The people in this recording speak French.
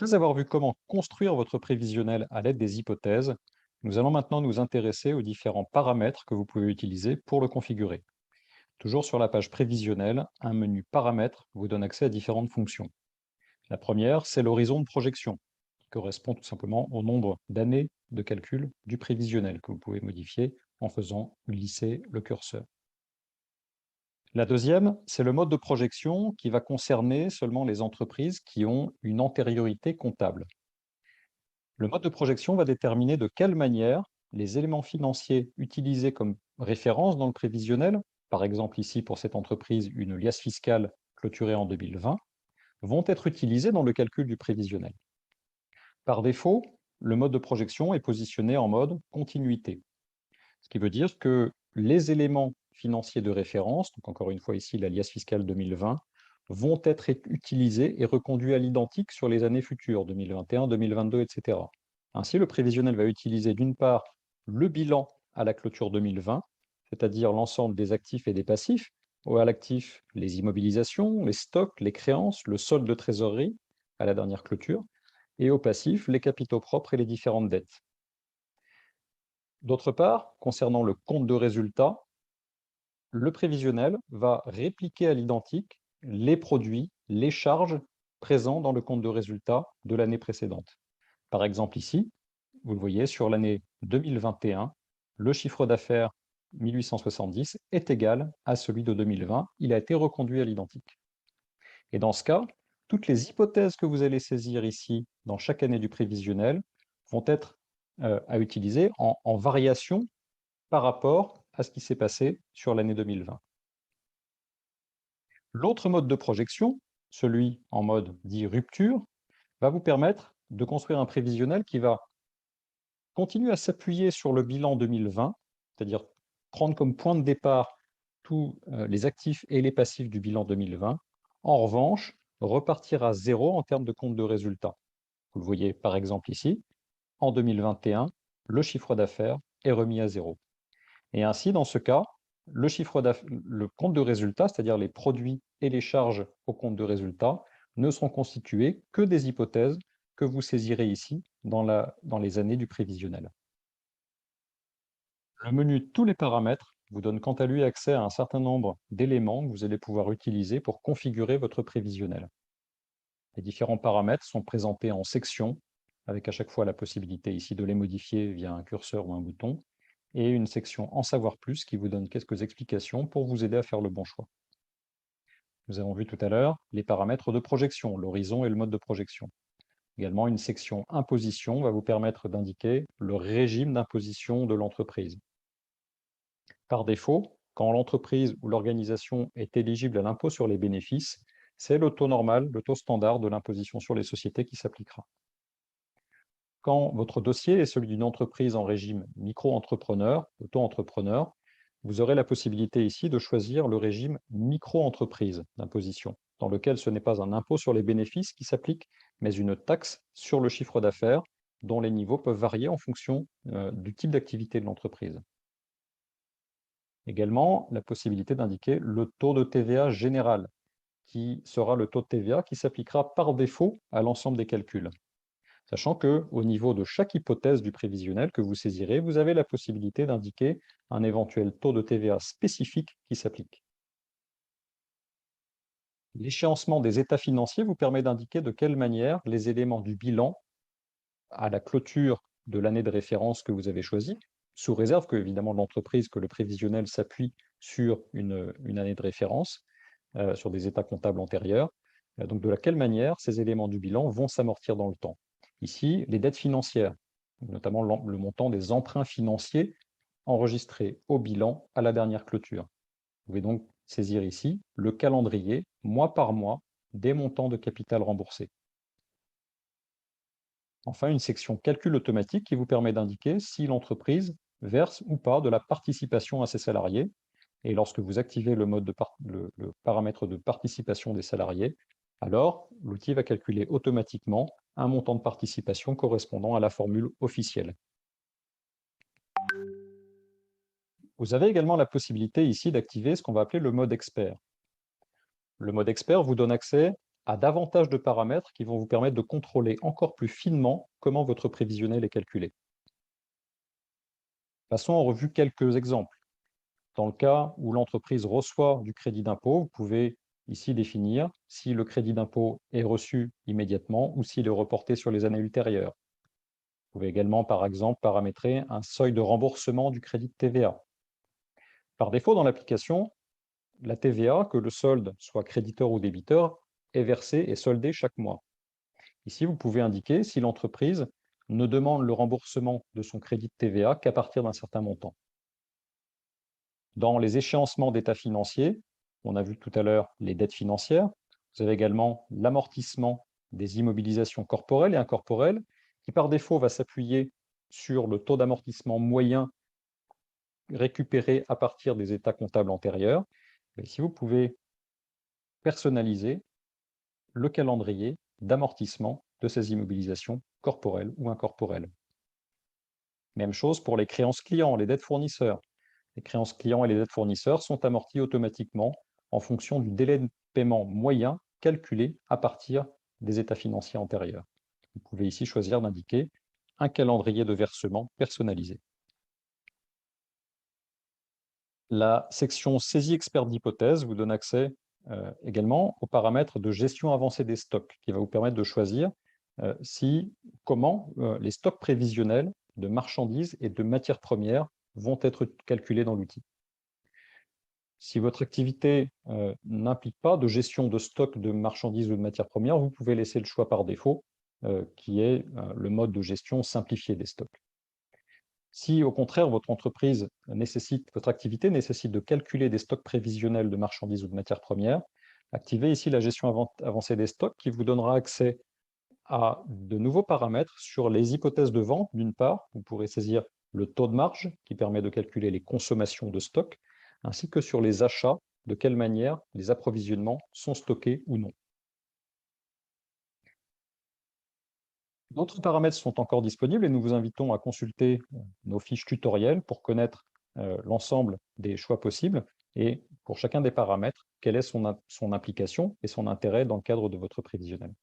Après avoir vu comment construire votre prévisionnel à l'aide des hypothèses, nous allons maintenant nous intéresser aux différents paramètres que vous pouvez utiliser pour le configurer. Toujours sur la page prévisionnelle, un menu paramètres vous donne accès à différentes fonctions. La première, c'est l'horizon de projection, qui correspond tout simplement au nombre d'années de calcul du prévisionnel, que vous pouvez modifier en faisant glisser le curseur. La deuxième, c'est le mode de projection qui va concerner seulement les entreprises qui ont une antériorité comptable. Le mode de projection va déterminer de quelle manière les éléments financiers utilisés comme référence dans le prévisionnel, par exemple ici pour cette entreprise une liasse fiscale clôturée en 2020, vont être utilisés dans le calcul du prévisionnel. Par défaut, le mode de projection est positionné en mode continuité, ce qui veut dire que les éléments financiers de référence, donc encore une fois ici la liasse fiscale 2020, vont être utilisés et reconduits à l'identique sur les années futures, 2021, 2022, etc. Ainsi, le prévisionnel va utiliser d'une part le bilan à la clôture 2020, c'est-à-dire l'ensemble des actifs et des passifs, ou à l'actif, les immobilisations, les stocks, les créances, le solde de trésorerie à la dernière clôture, et au passif, les capitaux propres et les différentes dettes. D'autre part, concernant le compte de résultat, le prévisionnel va répliquer à l'identique les produits, les charges présents dans le compte de résultat de l'année précédente. Par exemple ici, vous le voyez, sur l'année 2021, le chiffre d'affaires 1870 est égal à celui de 2020. Il a été reconduit à l'identique. Et dans ce cas, toutes les hypothèses que vous allez saisir ici dans chaque année du prévisionnel vont être à utiliser en variation par rapport à ce qui s'est passé sur l'année 2020. L'autre mode de projection, celui en mode dit rupture, va vous permettre de construire un prévisionnel qui va continuer à s'appuyer sur le bilan 2020, c'est-à-dire prendre comme point de départ tous les actifs et les passifs du bilan 2020. En revanche, repartir à zéro en termes de compte de résultat. Vous le voyez par exemple ici, en 2021, le chiffre d'affaires est remis à zéro. Et ainsi, dans ce cas, le compte de résultat, c'est-à-dire les produits et les charges au compte de résultat, ne seront constitués que des hypothèses que vous saisirez ici dans les années du prévisionnel. Le menu Tous les paramètres vous donne quant à lui accès à un certain nombre d'éléments que vous allez pouvoir utiliser pour configurer votre prévisionnel. Les différents paramètres sont présentés en sections, avec à chaque fois la possibilité ici de les modifier via un curseur ou un bouton, et une section En savoir plus qui vous donne quelques explications pour vous aider à faire le bon choix. Nous avons vu tout à l'heure les paramètres de projection, l'horizon et le mode de projection. Également, une section Imposition va vous permettre d'indiquer le régime d'imposition de l'entreprise. Par défaut, quand l'entreprise ou l'organisation est éligible à l'impôt sur les bénéfices, c'est le taux normal, le taux standard de l'imposition sur les sociétés qui s'appliquera. Quand votre dossier est celui d'une entreprise en régime micro-entrepreneur, auto-entrepreneur, vous aurez la possibilité ici de choisir le régime micro-entreprise d'imposition, dans lequel ce n'est pas un impôt sur les bénéfices qui s'applique, mais une taxe sur le chiffre d'affaires dont les niveaux peuvent varier en fonction du type d'activité de l'entreprise. Également, la possibilité d'indiquer le taux de TVA général, qui sera le taux de TVA qui s'appliquera par défaut à l'ensemble des calculs. Sachant qu'au niveau de chaque hypothèse du prévisionnel que vous saisirez, vous avez la possibilité d'indiquer un éventuel taux de TVA spécifique qui s'applique. L'échéancement des états financiers vous permet d'indiquer de quelle manière les éléments du bilan à la clôture de l'année de référence que vous avez choisie, sous réserve que, évidemment, l'entreprise, que le prévisionnel s'appuie sur une année de référence, sur des états comptables antérieurs, donc de quelle manière ces éléments du bilan vont s'amortir dans le temps. Ici, les dettes financières, notamment le montant des emprunts financiers enregistrés au bilan à la dernière clôture. Vous pouvez donc saisir ici le calendrier, mois par mois, des montants de capital remboursés. Enfin, une section calcul automatique qui vous permet d'indiquer si l'entreprise verse ou pas de la participation à ses salariés. Et lorsque vous activez le paramètre de participation des salariés, alors l'outil va calculer automatiquement un montant de participation correspondant à la formule officielle. Vous avez également la possibilité ici d'activer ce qu'on va appeler le mode expert. Le mode expert vous donne accès à davantage de paramètres qui vont vous permettre de contrôler encore plus finement comment votre prévisionnel est calculé. Passons en revue quelques exemples. Dans le cas où l'entreprise reçoit du crédit d'impôt, vous pouvez ici définir si le crédit d'impôt est reçu immédiatement ou s'il est reporté sur les années ultérieures. Vous pouvez également, par exemple, paramétrer un seuil de remboursement du crédit de TVA. Par défaut, dans l'application, la TVA, que le solde soit créditeur ou débiteur, est versée et soldée chaque mois. Ici, vous pouvez indiquer si l'entreprise ne demande le remboursement de son crédit de TVA qu'à partir d'un certain montant. Dans les échéancements d'état financier, on a vu tout à l'heure les dettes financières, vous avez également l'amortissement des immobilisations corporelles et incorporelles, qui par défaut va s'appuyer sur le taux d'amortissement moyen récupéré à partir des états comptables antérieurs. Et ici, vous pouvez personnaliser le calendrier d'amortissement de ces immobilisations corporelles ou incorporelles. Même chose pour les créances clients, les dettes fournisseurs. Les créances clients et les dettes fournisseurs sont amorties automatiquement en fonction du délai de paiement moyen calculé à partir des états financiers antérieurs. Vous pouvez ici choisir d'indiquer un calendrier de versement personnalisé. La section saisie expert d'hypothèse vous donne accès également aux paramètres de gestion avancée des stocks, qui va vous permettre de choisir comment les stocks prévisionnels de marchandises et de matières premières vont être calculés dans l'outil. Si votre activité n'implique pas de gestion de stock de marchandises ou de matières premières, vous pouvez laisser le choix par défaut, qui est le mode de gestion simplifié des stocks. Si au contraire votre activité nécessite de calculer des stocks prévisionnels de marchandises ou de matières premières, activez ici la gestion avancée des stocks qui vous donnera accès à de nouveaux paramètres sur les hypothèses de vente. D'une part, vous pourrez saisir le taux de marge qui permet de calculer les consommations de stock, ainsi que sur les achats, de quelle manière les approvisionnements sont stockés ou non. D'autres paramètres sont encore disponibles et nous vous invitons à consulter nos fiches tutoriels pour connaître l'ensemble des choix possibles et pour chacun des paramètres, quelle est son implication et son intérêt dans le cadre de votre prévisionnel.